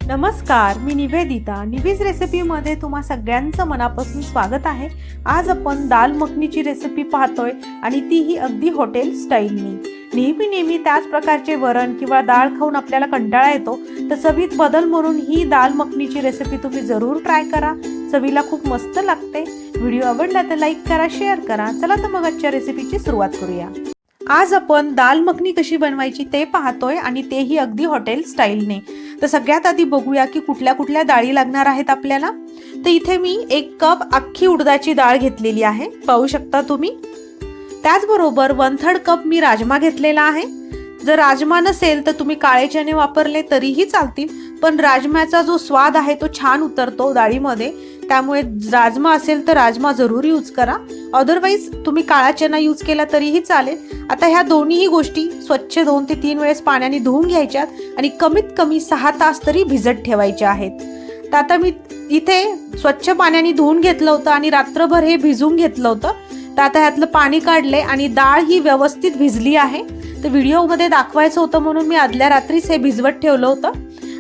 नमस्कार, मी निवेदिता. निविस रेसिपीमध्ये तुम्हा सगळ्यांचं मनापासून स्वागत आहे. आज आपण दाल मखनीची रेसिपी पाहतोय आणि तीही अगदी हॉटेल स्टाईलनी. नेहमी त्याच प्रकारचे वरण किंवा डाळ खाऊन आपल्याला कंटाळा येतो, तर चवीत बदल म्हणून ही दाल मखनीची रेसिपी तुम्ही जरूर ट्राय करा. चवीला खूप मस्त लागते. व्हिडिओ आवडला तर लाईक करा, शेअर करा. चला तर मग आजच्या रेसिपीची सुरुवात करूया. आज आपण दाल मखनी कशी बनवायची ते पाहतोय आणि तेही अगदी हॉटेल स्टाईलने. तर सगळ्यात आधी बघूया की कुठल्या कुठल्या डाळी लागणार आहेत आपल्याला. तर इथे मी 1 कप अख्खी उडदाची डाळ घेतलेली आहे, पाहू शकता तुम्ही. त्याचबरोबर 1/3 कप मी राजमा घेतलेला आहे. जर राजमा नसेल तर तुम्ही काळे चणे वापरले तरीही चालतील, पण राजम्याचा जो स्वाद आहे तो छान उतरतो डाळीमध्ये, त्यामुळे राजमा असेल तर राजमा जरूर यूज करा. अदरवाईज तुम्ही काळा चना यूज केला तरीही चालेल. आता ह्या दोन्हीही गोष्टी स्वच्छ 2 ते 3 वेळेस पाण्याने धुवून घ्यायच्यात आणि कमीत कमी 6 तास तरी भिजत ठेवायच्या आहेत. तर आता मी इथे स्वच्छ पाण्याने धुवून घेतलं होतं आणि रात्रभर हे भिजवून घेतलं होतं. तर आता ह्यातलं पाणी काढले आणि डाळ ही व्यवस्थित भिजली आहे. तर व्हिडिओमध्ये दाखवायचं होतं म्हणून मी आदल्या रात्रीच हे भिजवत ठेवलं होतं.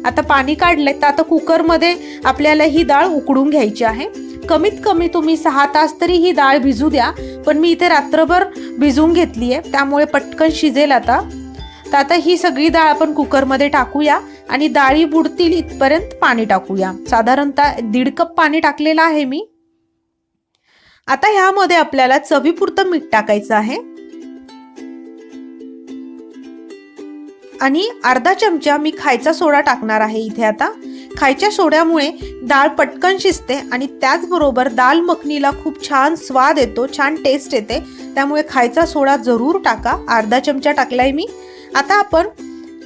आता पाणी काढले तर आता कुकरमध्ये आपल्याला ही डाळ उकडून घ्यायची आहे. कमीत कमी तुम्ही 6 तास तरी ही डाळ भिजू द्या, पण मी इथे रात्रभर भिजवून घेतली आहे, त्यामुळे पटकन शिजेल. आता तर आता ही सगळी डाळ आपण कुकरमध्ये टाकूया आणि डाळी बुडतील इथपर्यंत पाणी टाकूया. साधारणतः 1.5 कप पाणी टाकलेलं आहे मी. आता ह्यामध्ये आपल्याला चवीपुरतं मीठ टाकायचं आहे आणि अर्धा चमचा मी खायचा सोडा टाकणार आहे इथे. आता खायच्या सोड्यामुळे डाळ पटकन शिजते आणि त्याचबरोबर दाल मखनीला खूप छान स्वाद येतो, छान टेस्ट येते, त्यामुळे खायचा सोडा जरूर टाका. अर्धा चमचा टाकलाय मी. आता आपण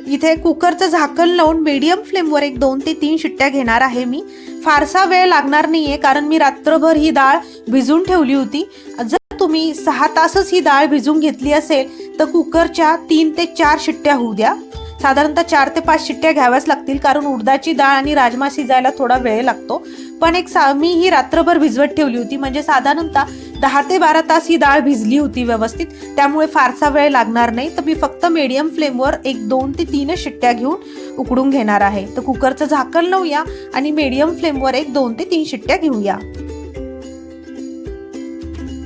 इथे कुकरचं झाकण लावून मीडियम फ्लेमवर 2 ते 3 शिट्ट्या घेणार आहे मी. फारसा वेळ लागणार नाहीये, कारण मी रात्रभर ही डाळ भिजून ठेवली होती. जर तुम्ही 6 तासच ही डाळ भिजून घेतली असेल तर कुकरच्या 3 ते 4 शिट्ट्या होऊ द्या. साधारणतः 4 ते 5 शिट्ट्या घ्याव्याच लागतील, कारण उडदाची डाळ आणि राजमा शिजायला थोडा वेळ लागतो. पण मी ही रात्रभर भिजवत ठेवली होती, म्हणजे साधारणतः 10 ते 12 तास ही डाळ भिजली होती व्यवस्थित, त्यामुळे फारसा वेळ लागणार नाही. तर मी फक्त मीडियम फ्लेमवर 2 ते 3 शिट्ट्या घेऊन उकडून घेणार आहे. तर कुकरचं झाकण लावूया आणि मीडियम फ्लेमवर 2 ते 3 शिट्ट्या घेऊया.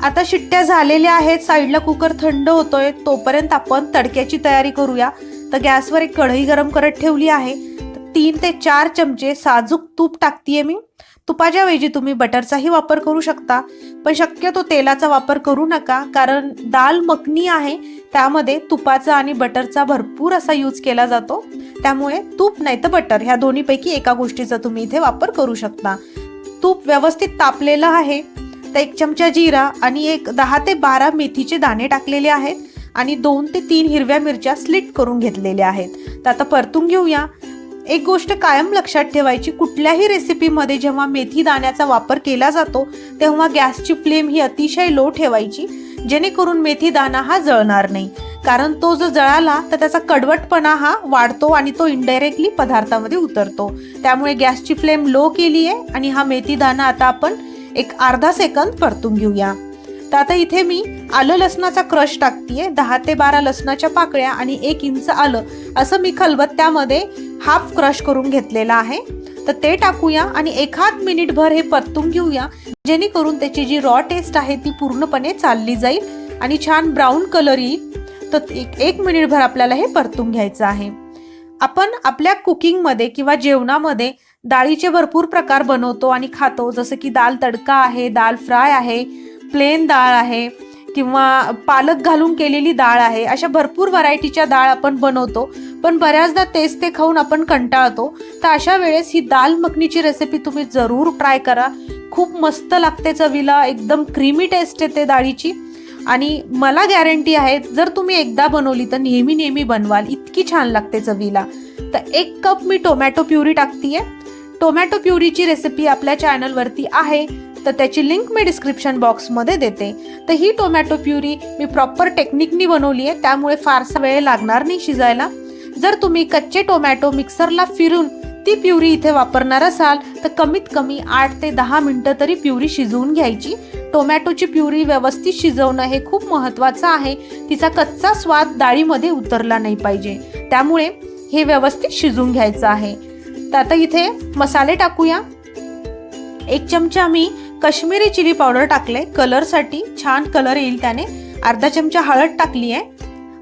आता शिट्ट्या झालेल्या आहेत. साईडला कुकर थंड होतोय, तोपर्यंत आपण तडक्याची तयारी करूया. तर गॅसवर एक कढई गरम करत ठेवली आहे. 3 ते 4 चमचे साजूक तूप टाकतीये मी. तुपाच्या ऐवजी तुम्ही बटरचाही वापर करू शकता, पण शक्यतो तेलाचा वापर करू नका, कारण दाल मखनी आहे त्यामध्ये तुपाचा आणि बटरचा भरपूर असा यूज केला जातो. त्यामुळे तूप नाही तर बटर ह्या दोन्हीपैकी एका गोष्टीचा तुम्ही इथे वापर करू शकता. तूप व्यवस्थित तापलेलं आहे. तर 1 चमचा जिरा आणि 10 ते 12 मेथीचे दाणे टाकलेले आहेत आणि 2 ते 3 हिरव्या मिरच्या स्लिट करून घेतलेल्या आहेत. तर आता परतून घेऊया. एक गोष्ट कायम लक्षात ठेवायची, कुठल्याही रेसिपीमध्ये जेव्हा मेथी दाण्याचा वापर केला जातो तेव्हा गॅसची फ्लेम ही अतिशय लो ठेवायची, जेणेकरून मेथी दाणा हा जळणार नाही. कारण तो जो जळाला तर त्याचा कडवटपणा हा वाढतो आणि तो इनडायरेक्टली पदार्थामध्ये उतरतो. त्यामुळे गॅसची फ्लेम लो केली आहे आणि हा मेथी दाणा आता आपण अर्धा सेकंद परतून घेऊया. तर आता इथे मी आलं लसणाचा क्रश टाकतीये. 10 ते 12 लसणाच्या पाकळ्या आणि 1 इंच आलं असं मी खलबत्त्यामध्ये हाफ क्रश करून घेतलेला आहे. तर ते टाकूया आणि 1 मिनिटभर हे परतून घेऊया, जेणेकरून त्याची जी रॉ टेस्ट आहे ती पूर्णपणे चालली जाईल आणि छान ब्राऊन कलर येईल. तर 1 मिनिटभर आपल्याला हे परतून घ्यायचं आहे. आपण आपल्या कुकिंगमध्ये किंवा जेवणामध्ये डाळीचे भरपूर प्रकार बनवतो आणि खातो, जसं की दाल तडका आहे, दाल फ्राय आहे, प्लेन डाळ आहे किंवा पालक घालून केलेली डाळ आहे. अशा भरपूर व्हरायटीच्या डाळ आपण बनवतो, पण बऱ्याचदा तेच ते खाऊन आपण कंटाळतो. तर अशा वेळेस ही दाल मखनीची रेसिपी तुम्ही जरूर ट्राय करा. खूप मस्त लागते चवीला, एकदम क्रीमी टेस्ट येते डाळीची आणि मला गॅरंटी आहे जर तुम्ही एकदा बनवली तर नेहमी बनवाल, इतकी छान लागते चवीला. तर 1 कप मी टोमॅटो प्युरी टाकतीये. टोमॅटो प्युरीची रेसिपी आपल्या चॅनलवरती आहे, तर त्याची लिंक मी डिस्क्रिप्शन बॉक्समध्ये देते. तर ही टोमॅटो प्युरी मी प्रॉपर टेक्निकनी बनवली आहे, त्यामुळे फारसा वेळ लागणार नाही शिजायला. जर तुम्ही कच्चे टोमॅटो मिक्सरला फिरून ती प्युरी इथे वापरणार असाल तर कमीत कमी 8 ते 10 मिनिटं तरी प्युरी शिजवून घ्यायची. टोमॅटोची प्युरी व्यवस्थित शिजवणं हे खूप महत्त्वाचं आहे. तिचा कच्चा स्वाद डाळीमध्ये उतरला नाही पाहिजे, त्यामुळे हे व्यवस्थित शिजवून घ्यायचं आहे. तर आता इथे मसाले टाकूया। 1 चमचा मी काश्मीरी चिली पावडर टाकले, कलरसाठी छान कलर येईल त्याने। अर्धा चमचा हळद टाकली आहे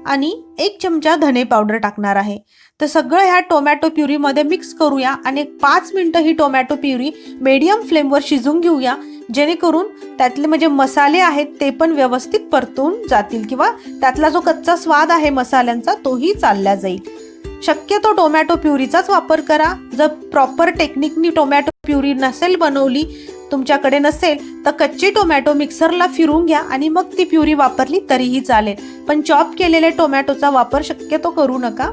आणि 1 चमचा धने पावडर टाकणार आहे। तर सगळं ह्या टोमॅटो प्युरीमध्ये मिक्स करूया आणि 5 मिनिटं ही टोमॅटो प्युरी मीडियम फ्लेमवर शिजवून घेऊया, जेणेकरून त्यातले म्हणजे मसाले आहेत ते पण व्यवस्थित परतून जातील किंवा त्यातला जो कच्चा स्वाद आहे मसाल्यांचा तोही चालला जाईल। शक्यतो टोमॅटो प्युरीचाच वापर करा। जर प्रॉपर टेक्निकनी टोमॅटो प्युरी नसेल बनवली, तुमच्याकडे नसेल, तर कच्चे टोमॅटो मिक्सरला फिरून घ्या आणि मग ती प्युरी वापरली तरीही चालेल, पण चॉप केलेले टोमॅटोचा वापर शक्यतो करू नका।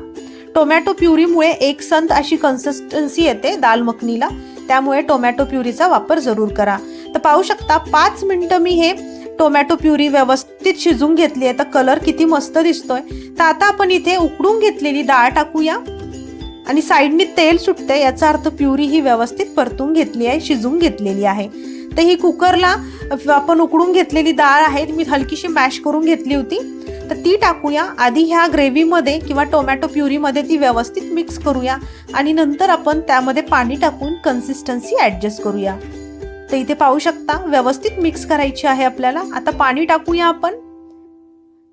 टोमॅटो प्युरीमुळे एकसंध अशी कन्सिस्टन्सी येते दाल मखनीला, त्यामुळे टोमॅटो प्युरीचा वापर जरूर करा। तर पाहू शकता 5 मिनिटं मी हे टोमॅटो प्युरी व्यवस्थित शिजून घेतली आहे। तर कलर किती मस्त दिसतोय। तर आता आपण इथे उकडून घेतलेली डाळ टाकूया आणि साईडनी तेल सुटते, याचा अर्थ प्युरी ही व्यवस्थित परतून घेतली आहे, शिजून घेतलेली आहे। तर ही कुकरला आपण उकडून घेतलेली डाळ आहे, मी हलकीशी मॅश करून घेतली होती, तर ती टाकूया। आधी ह्या ग्रेव्हीमध्ये किंवा टोमॅटो प्युरीमध्ये ती व्यवस्थित मिक्स करूया आणि नंतर आपण त्यामध्ये पाणी टाकून कन्सिस्टन्सी ॲडजस्ट करूया। तर इथे पाहू शकता व्यवस्थित मिक्स करायची आहे आपल्याला। आता पाणी टाकूया आपण।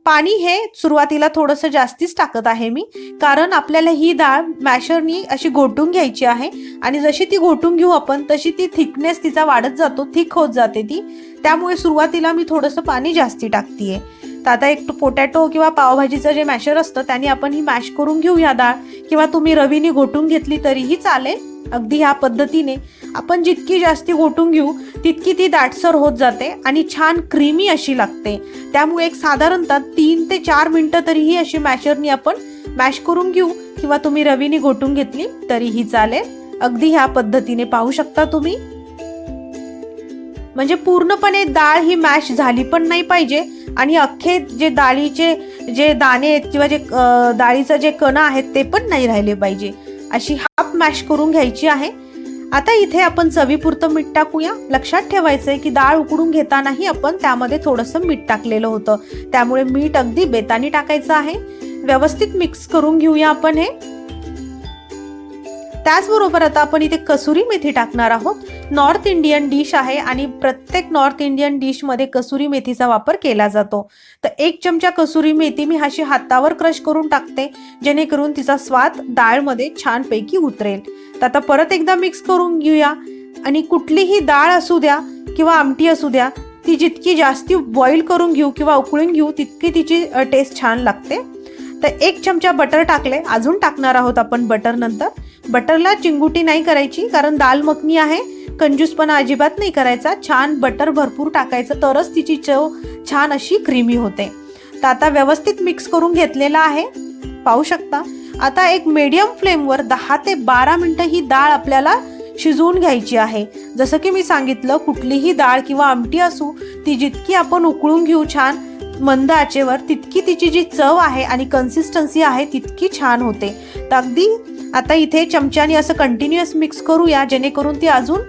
पाणी हे सुरुवातीला थोडंसं जास्तीच टाकत आहे मी, कारण आपल्याला ही डाळ मॅशरनी अशी घोटून घ्यायची आहे आणि जशी ती घोटून घेऊ आपण तशी ती थिकनेस तिचा वाढत जातो, थिक होत जाते ती, त्यामुळे सुरुवातीला मी थोडंसं पाणी जास्ती टाकतीये। तर आता एक पोटॅटो किंवा पावभाजीचं जे मॅशर असतं त्याने आपण ही मॅश करून घेऊया डाळ, किंवा तुम्ही रवीने घोटून घेतली तरीही चालेल। अगदी ह्या पद्धतीने आपण जितकी जास्ती घोटून घेऊ तितकी ती दाटसर होत जाते आणि छान क्रीमी अशी लागते। त्यामुळे एक साधारणतः 3 ते 4 मिनिटं तरीही अशी मॅशरनी आपण मॅश करून घेऊ, किंवा तुम्ही रवीने घोटून घेतली तरीही चालेल। अगदी ह्या पद्धतीने पाहू शकता तुम्ही, म्हणजे पूर्णपणे डाळ ही मॅश झाली पण नाही पाहिजे आणि अख्खे जे डाळीचे जे दाणे आहेत किंवा जे डाळीचं जे कण आहेत ते पण नाही राहिले पाहिजे, अशी हाफ मॅश करून घ्यायची आहे। आता इथे आपण चवीपुरतं मीठ टाकूया। लक्षात ठेवायचंय की डाळ उकडून घेतानाही आपण त्यामध्ये थोडंसं मीठ टाकलेलं होतं, त्यामुळे मीठ अगदी बेतानी टाकायचं आहे। व्यवस्थित मिक्स करून घेऊया आपण हे। त्याचबरोबर आता आपण इथे कसुरी मेथी टाकणार आहोत। नॉर्थ इंडियन डिश आहे आणि प्रत्येक नॉर्थ इंडियन डिशमध्ये कसुरी मेथीचा वापर केला जातो। तर 1 चमचा कसुरी मेथी मी अशी हातावर क्रश करून टाकते, जेणेकरून तिचा स्वाद डाळमध्ये छानपैकी उतरेल। तर आता परत एकदा मिक्स करून घेऊया आणि कुठलीही डाळ असू द्या किंवा आमटी असू द्या, ती जितकी जास्ती बॉईल करून घेऊ किंवा उकळून घेऊ तितकी तिची टेस्ट छान लागते। तर 1 चमचा बटर टाकले, अजून टाकणार आहोत आपण बटर नंतर। बटरला चिंगुटी नाही करायची, कारण दाल मखनी आहे, कंजूसपणा अजिबात नाही करायचा। छान बटर भरपूर टाकायचं, तरच तिची चव छान अशी क्रीमी होते। तर आता व्यवस्थित मिक्स करून घेतलेला आहे, पाहू शकता। आता एक मीडियम फ्लेमवर 10 ते 12 मिनिटं ही डाळ आपल्याला शिजवून घ्यायची आहे। जसं की मी सांगितलं, कुठलीही डाळ किंवा आमटी असू ती जितकी आपण उकळून घेऊ छान मंद आचेवर, तितकी तिची जी चव आहे आणि कन्सिस्टन्सी आहे तितकी छान होते। तर अगदी आता इथे चमच्याने असं कंटिन्युअस मिक्स करूया, जेणेकरून ती अजून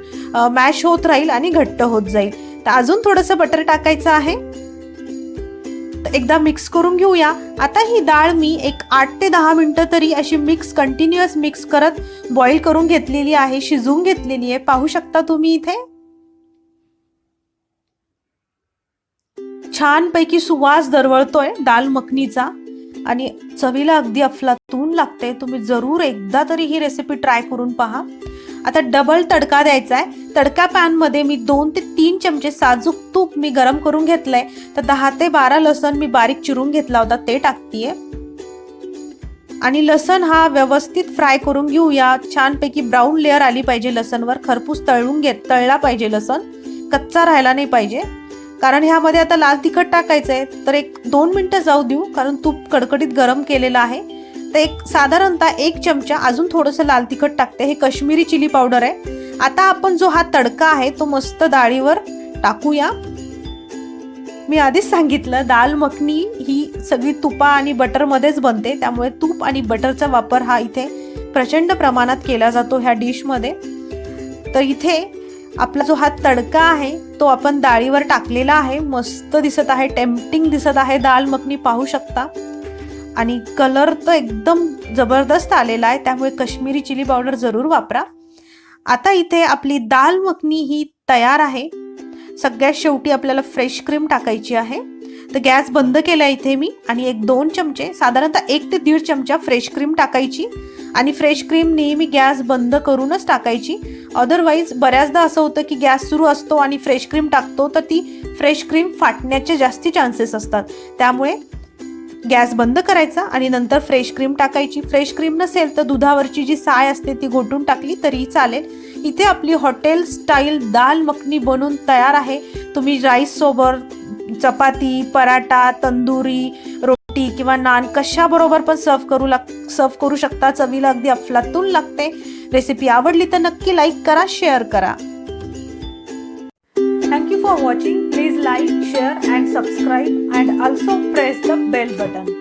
मॅश होत राहील आणि घट्ट होत जाईल। तर अजून थोडंसं बटर टाकायचं आहे। तर एकदा मिक्स करून घेऊया। आता ही डाळ मी एक 8 ते 10 मिनिटं तरी अशी कंटिन्युअस मिक्स करत बॉईल करून घेतलेली आहे, शिजवून घेतलेली आहे, पाहू शकता तुम्ही इथे। छानपैकी सुवास दरवळतोय दाल मखनीचा आणि चवीला अगदी अफलातून लागते। तुम्ही जरूर एकदा तरी ही रेसिपी ट्राय करून पहा। आता डबल तडका द्यायचा आहे। तडका पॅन मध्ये मी 2 ते 3 चमचे साजूक तूप मी गरम करून घेतलंय। तर 10 ते 12 लसण मी बारीक चिरून घेतला होता, ते टाकतीये आणि लसण हा व्यवस्थित फ्राय करून घेऊया। छानपैकी ब्राऊन लेअर आली पाहिजे लसणवर, खरपूस तळला पाहिजे लसण, कच्चा राहायला नाही पाहिजे। कारण ह्यामध्ये आता लाल तिखट टाकायचं आहे, तर 1-2 मिनिटं जाऊ देऊ, कारण तूप कडकडीत गरम केलेलं आहे। तर एक साधारणतः 1 चमचा अजून थोडंसं लाल तिखट टाकते, हे काश्मीरी चिली पावडर आहे। आता आपण जो हा तडका आहे तो मस्त डाळीवर टाकूया। मी आधीच सांगितलं, दाल मखनी ही सगळी तुपा आणि बटरमध्येच बनते, त्यामुळे तूप आणि बटरचा वापर हा इथे प्रचंड प्रमाणात केला जातो ह्या डिशमध्ये। तर इथे आपला जो हा तडका आहे तो आपण डाळीवर टाकलेला आहे, मस्त दिसत आहे, टेम्पटिंग दिसत आहे दाल मखनी, पाहू शकता। आणि कलर तर एकदम जबरदस्त आलेला आहे, त्यामुळे काश्मीरी चिली पावडर जरूर वापरा. आता इथे आपली दाल मखनी ही तयार आहे. सगळ्यात शेवटी आपल्याला फ्रेश क्रीम टाकायची आहे. तर गॅस बंद केला इथे मी आणि 1-2 चमचे, साधारणतः 1 ते 1.5 चमचा फ्रेश क्रीम टाकायची. आणि फ्रेश क्रीम नेहमी गॅस बंद करूनच टाकायची. अदरवाईज बऱ्याचदा असं होतं की गॅस सुरू असतो आणि फ्रेश क्रीम टाकतो तर ती फ्रेश क्रीम फाटण्याचे जास्ती चान्सेस असतात. त्यामुळे गॅस बंद करायचा आणि नंतर फ्रेश क्रीम टाकायची. फ्रेश क्रीम नसेल तर दुधावरची जी साय असते ती घोटून टाकली तरी चालेल. इथे आपली हॉटेल स्टाईल दाल मखनी बनून तयार आहे. तुम्ही राईस सोबत, चपाती, पराठा, तंदुरी रोटी किंवा नान कशाबरोबर पण सर्व करू शकता. चवीला अगदी अफलातून लागते. रेसिपी आवडली तर नक्की लाईक करा, शेअर करा. Thank you for watching. Please like, share and subscribe and also press the bell button.